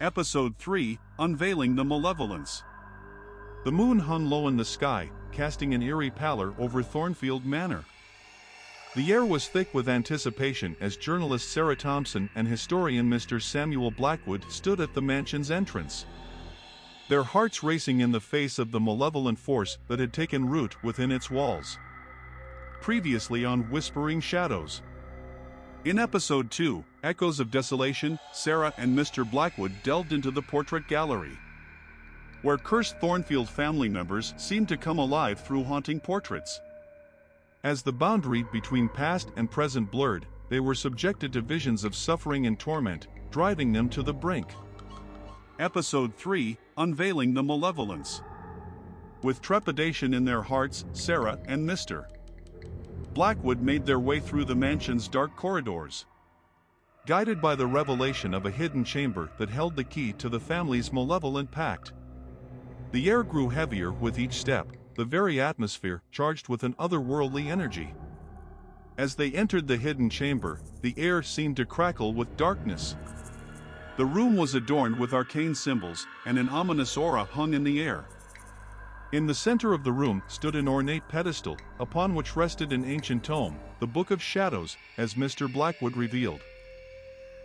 Episode 3, Unveiling the Malevolence. The moon hung low in the sky, casting an eerie pallor over Thornfield Manor. The air was thick with anticipation as journalist Sarah Thompson and historian Mr. Samuel Blackwood stood at the mansion's entrance, their hearts racing in the face of the malevolent force that had taken root within its walls. Previously on Whispering Shadows. In Episode 2, Echoes of Desolation, Sarah and Mr. Blackwood delved into the portrait gallery, where cursed Thornfield family members seemed to come alive through haunting portraits. As the boundary between past and present blurred, they were subjected to visions of suffering and torment, driving them to the brink. Episode 3, Unveiling the Malevolence. With trepidation in their hearts, Sarah and Mr. Blackwood made their way through the mansion's dark corridors, guided by the revelation of a hidden chamber that held the key to the family's malevolent pact. The air grew heavier with each step, the very atmosphere charged with an otherworldly energy. As they entered the hidden chamber, the air seemed to crackle with darkness. The room was adorned with arcane symbols, and an ominous aura hung in the air. In the center of the room stood an ornate pedestal, upon which rested an ancient tome, the Book of Shadows, as Mr. Blackwood revealed.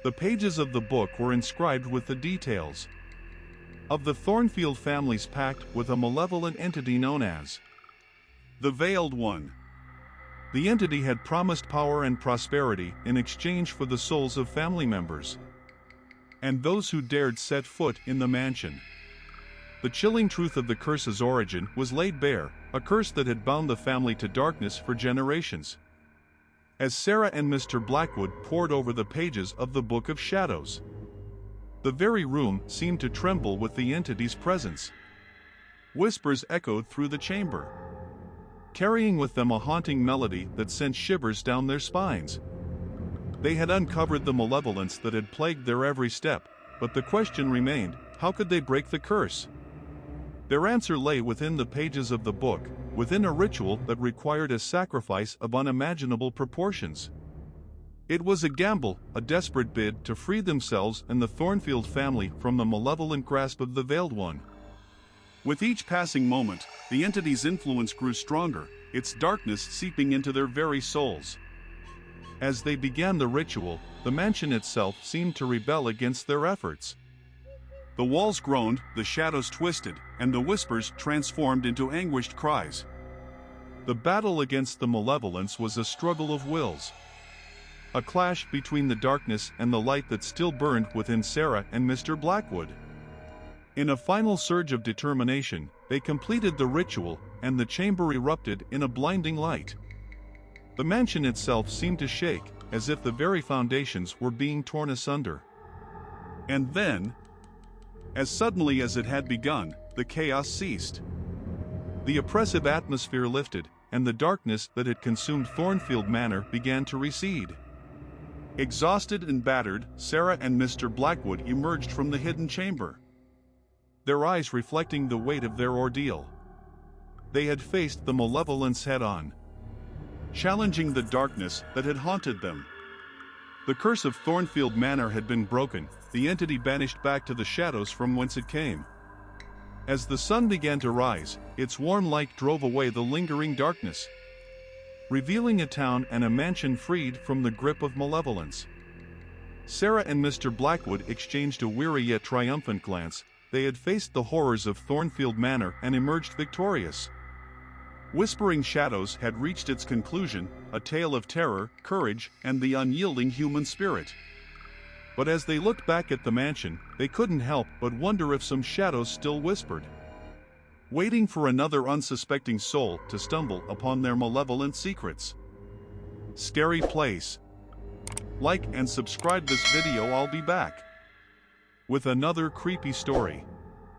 The pages of the book were inscribed with the details of the Thornfield family's pact with a malevolent entity known as the Veiled One. The entity had promised power and prosperity in exchange for the souls of family members and those who dared set foot in the mansion. The chilling truth of the curse's origin was laid bare, a curse that had bound the family to darkness for generations. As Sarah and Mr. Blackwood pored over the pages of the Book of Shadows, the very room seemed to tremble with the entity's presence. Whispers echoed through the chamber, carrying with them a haunting melody that sent shivers down their spines. They had uncovered the malevolence that had plagued their every step, but the question remained, how could they break the curse? Their answer lay within the pages of the book, within a ritual that required a sacrifice of unimaginable proportions. It was a gamble, a desperate bid to free themselves and the Thornfield family from the malevolent grasp of the Veiled One. With each passing moment, the entity's influence grew stronger, its darkness seeping into their very souls. As they began the ritual, the mansion itself seemed to rebel against their efforts. The walls groaned, the shadows twisted, and the whispers transformed into anguished cries. The battle against the malevolence was a struggle of wills, a clash between the darkness and the light that still burned within Sarah and Mr. Blackwood. In a final surge of determination, they completed the ritual, and the chamber erupted in a blinding light. The mansion itself seemed to shake, as if the very foundations were being torn asunder. And then, as suddenly as it had begun, the chaos ceased. The oppressive atmosphere lifted, and the darkness that had consumed Thornfield Manor began to recede. Exhausted and battered, Sarah and Mr. Blackwood emerged from the hidden chamber, their eyes reflecting the weight of their ordeal. They had faced the malevolence head-on, challenging the darkness that had haunted them. The curse of Thornfield Manor had been broken, the entity banished back to the shadows from whence it came. As the sun began to rise, its warm light drove away the lingering darkness, revealing a town and a mansion freed from the grip of malevolence. Sarah and Mr. Blackwood exchanged a weary yet triumphant glance. They had faced the horrors of Thornfield Manor and emerged victorious. Whispering Shadows had reached its conclusion, a tale of terror, courage, and the unyielding human spirit. But as they looked back at the mansion, they couldn't help but wonder if some shadows still whispered, waiting for another unsuspecting soul to stumble upon their malevolent secrets. Scary place. Like and subscribe this video. I'll be back with another creepy story.